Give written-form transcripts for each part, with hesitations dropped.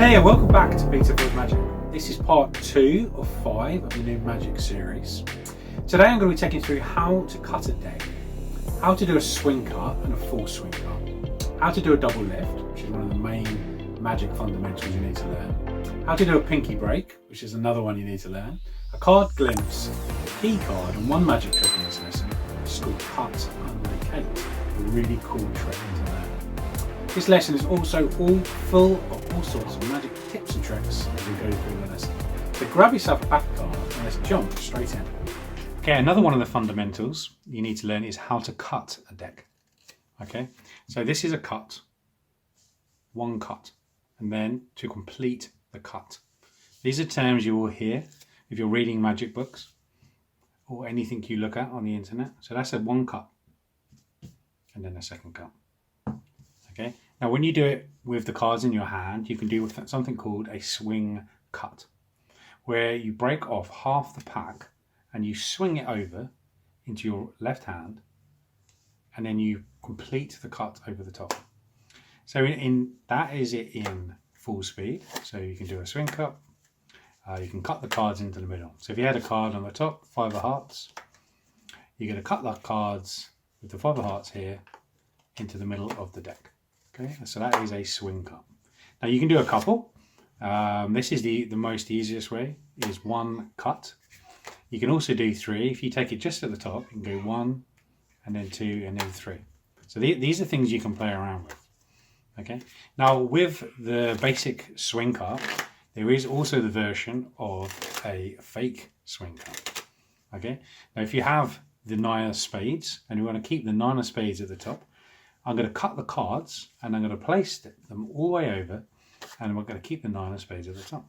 Hey, and welcome back to peterfordmagic. This is part 2 of 5 of the new magic series. Today I'm going to be taking you through how to cut a deck, how to do a swing cut and a full swing cut, how to do a double lift, which is one of the main magic fundamentals you need to learn, how to do a pinky break, which is another one you need to learn, a card glimpse, a key card, and one magic trick in this lesson, which is called cut under the cape, a really cool trick to learn. This lesson is also all full of all sorts of magic tips and tricks as we go through the lesson. So grab yourself a pack card and let's jump straight in. Okay, another one of the fundamentals you need to learn is how to cut a deck. Okay, so this is a cut, one cut, and then to complete the cut. These are terms you will hear if you're reading magic books or anything you look at on the internet. So that's a one cut and then a second cut. Okay. Now, when you do it with the cards in your hand, you can do something called a swing cut, where you break off half the pack and you swing it over into your left hand, and then you complete the cut over the top. So that is it in full speed. So you can do a swing cut. You can cut the cards into the middle. So if you had a card on the top, 5 of hearts, you're going to cut the cards with the 5 of hearts here into the middle of the deck. Okay, so that is a swing cut. Now you can do a couple. This is the most easiest way, is one cut. You can also do 3. If you take it just at the top, you can go 1 and then 2 and then 3. So these are things you can play around with. Okay. Now with the basic swing cut, there is also the version of a fake swing cut. Okay. Now if you have the 9 of spades and you want to keep the 9 of spades at the top, I'm going to cut the cards and I'm going to place them all the way over, and we're going to keep the 9 of spades at the top.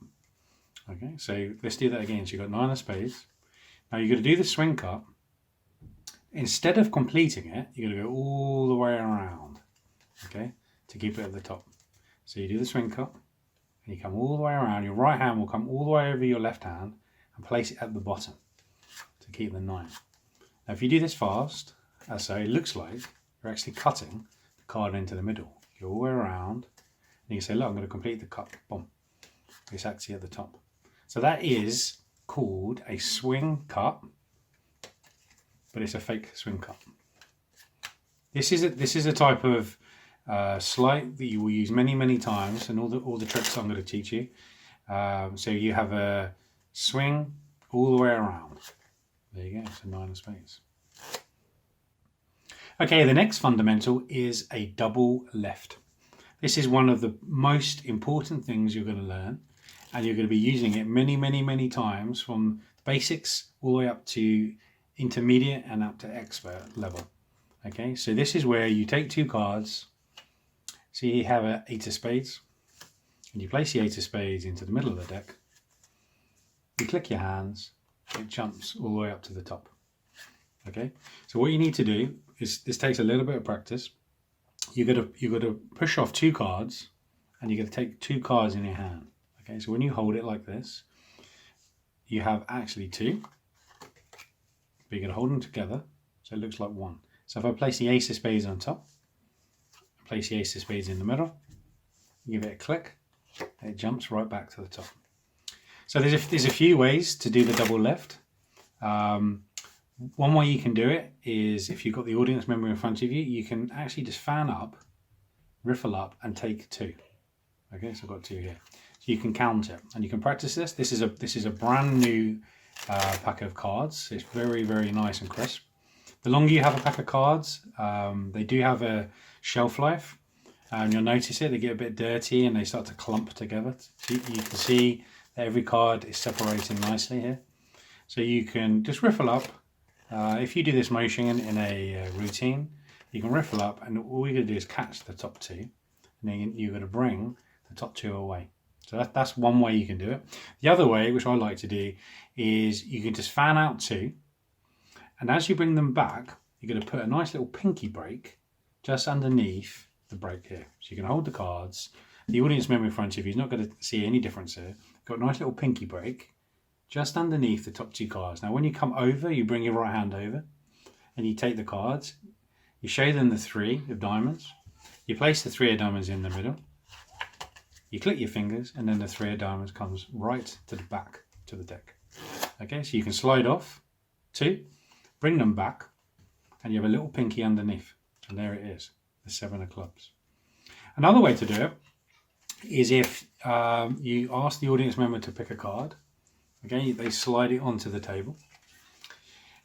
Okay, so let's do that again. So you've got 9 of spades. Now you're going to do the swing cut. Instead of completing it, you're going to go all the way around, okay, to keep it at the top. So you do the swing cut and you come all the way around. Your right hand will come all the way over your left hand and place it at the bottom to keep the 9. Now if you do this fast, so it looks like you're actually cutting the card into the middle. Go all the way around and you say, look, I'm going to complete the cut. Boom. It's actually at the top. So that is called a swing cut, but it's a fake swing cut. This is a type of sleight that you will use many times, and all the tricks I'm going to teach you. So you have a swing all the way around. There you go. So 9 of spades. Okay, the next fundamental is a double left. This is one of the most important things you're going to learn, and you're going to be using it many times, from basics all the way up to intermediate and up to expert level. Okay, so this is where you take 2 cards. So you have an 8 of spades, and you place the 8 of spades into the middle of the deck. You click your hands, it jumps all the way up to the top. Okay, so what you need to do is, this takes a little bit of practice. You've got to push off 2 cards, and you're going to take 2 cards in your hand. Okay, so when you hold it like this, you have actually 2, but you're going to hold them together so it looks like 1. So if I place the ace of spades on top, place the ace of spades in the middle, give it a click, and it jumps right back to the top. So there's a few ways to do the double left. One way you can do it is, if you've got the audience member in front of you, you can actually just fan up, riffle up, and take 2. Okay, so I've got 2 here. So you can count it, and you can practice this. This is a brand new pack of cards. It's very nice and crisp. The longer you have a pack of cards, they do have a shelf life, and you'll notice it. They get a bit dirty and they start to clump together. So you can see that every card is separating nicely here. So you can just riffle up. If you do this motion in a routine, you can riffle up, and all you're going to do is catch the top 2, and then you're going to bring the top 2 away. So that's one way you can do it. The other way, which I like to do, is you can just fan out 2, and as you bring them back, you're going to put a nice little pinky break just underneath the break here. So you can hold the cards. The audience member in front of you is not going to see any difference here. Got a nice little pinky break just underneath the top 2 cards. Now when you come over, you bring your right hand over and you take the cards, you show them the 3 of diamonds, you place the 3 of diamonds in the middle, You click your fingers and then the 3 of diamonds comes right to the back to the deck. Okay, so you can slide off 2, bring them back, and you have a little pinky underneath. And there it is, the 7 of clubs. Another way to do it is if you ask the audience member to pick a card. Okay, they slide it onto the table.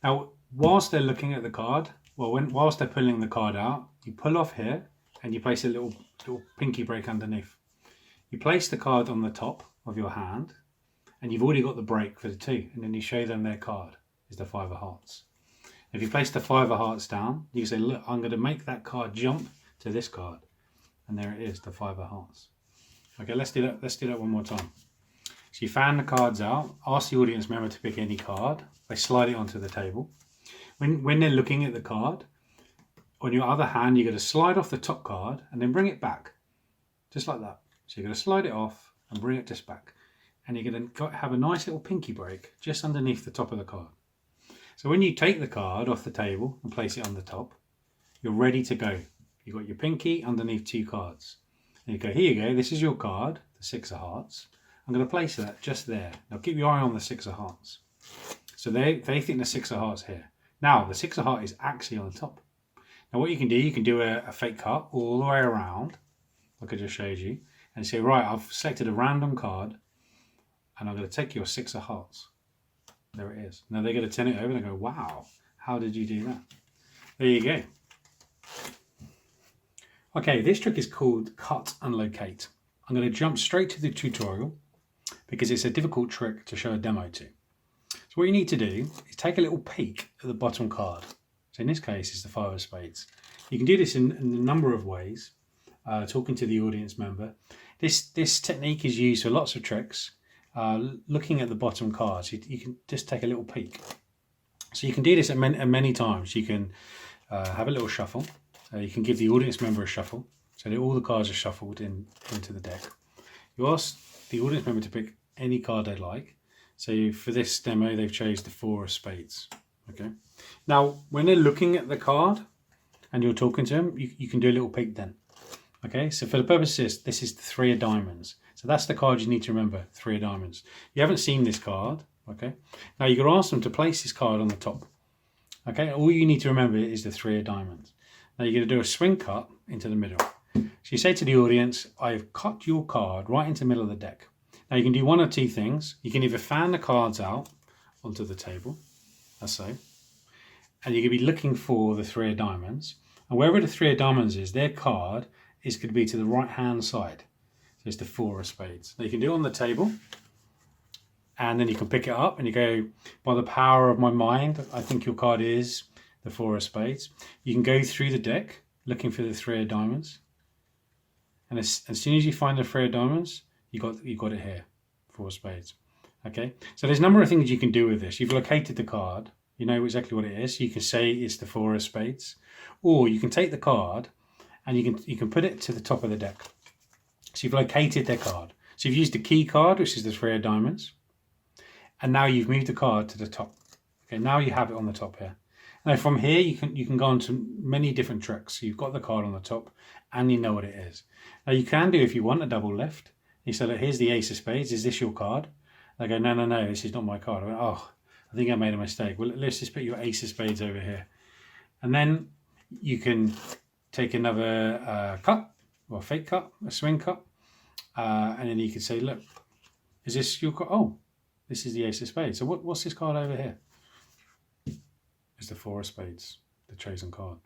Now, whilst they're looking at the card, whilst they're pulling the card out, you pull off here and you place a little pinky break underneath. You place the card on the top of your hand and you've already got the break for the 2, and then you show them their card is the 5 of hearts. If you place the 5 of hearts down, you say, look, I'm going to make that card jump to this card. And there it is, the 5 of hearts. Okay, let's do that. Let's do that one more time. So you fan the cards out, ask the audience member to pick any card. They slide it onto the table. When they're looking at the card, on your other hand, you're going to slide off the top card and then bring it back. Just like that. So you're going to slide it off and bring it just back. And you're going to have a nice little pinky break just underneath the top of the card. So when you take the card off the table and place it on the top, you're ready to go. You've got your pinky underneath 2 cards. And you go, here you go, this is your card, the 6 of hearts. I'm going to place that just there. Now keep your eye on the 6 of hearts. So they think the 6 of hearts here. Now the 6 of hearts is actually on the top. Now what you can do a fake cut all the way around, like I just showed you, and say, right, I've selected a random card, and I'm going to take your 6 of hearts. There it is. Now they're going to turn it over and go, wow, how did you do that? There you go. Okay, this trick is called cut and locate. I'm going to jump straight to the tutorial because it's a difficult trick to show a demo to. So what you need to do is take a little peek at the bottom card. So in this case, it's the 5 of spades. You can do this in a number of ways, talking to the audience member. This technique is used for lots of tricks. Looking at the bottom cards, you can just take a little peek. So you can do this at many times. You can have a little shuffle. You can give the audience member a shuffle, so that all the cards are shuffled into the deck. You ask the audience member to pick any card they like. So for this demo, they've chose the 4 of spades. Okay. Now, when they're looking at the card and you're talking to them, you can do a little peek then. Okay. So for the purposes, this is the 3 of diamonds. So that's the card you need to remember, 3 of diamonds. You haven't seen this card. Okay. Now you're going to ask them to place this card on the top. Okay. All you need to remember is the 3 of diamonds. Now you're going to do a swing cut into the middle. So you say to the audience, I've cut your card right into the middle of the deck. Now you can do one of 2 things. You can either fan the cards out onto the table, as so, and you're going to be looking for the 3 of diamonds. And wherever the 3 of diamonds is, their card is going to be to the right hand side. So it's the 4 of spades. Now you can do it on the table, and then you can pick it up and you go, by the power of my mind, I think your card is the 4 of spades. You can go through the deck looking for the 3 of diamonds, and as soon as you find the 3 of diamonds, you got it here, 4 of spades. Okay, so there's a number of things you can do with this. You've located the card, you know exactly what it is. You can say it's the 4 of spades, or you can take the card and you can put it to the top of the deck. So you've located their card. So you've used the key card, which is the 3 of diamonds, and now you've moved the card to the top. Okay, now you have it on the top here. Now from here you can go on to many different tricks. You've got the card on the top and you know what it is. Now you can do, if you want, a double lift. You say, look, here's the ace of spades, is this your card? They go, no, this is not my card. I went, oh, I think I made a mistake. Well, let's just put your ace of spades over here. And then you can take another cut, or fake cut, a swing cut. And then you can say, look, is this your card? Oh, this is the ace of spades. So what's this card over here? It's the 4 of spades, the chosen card.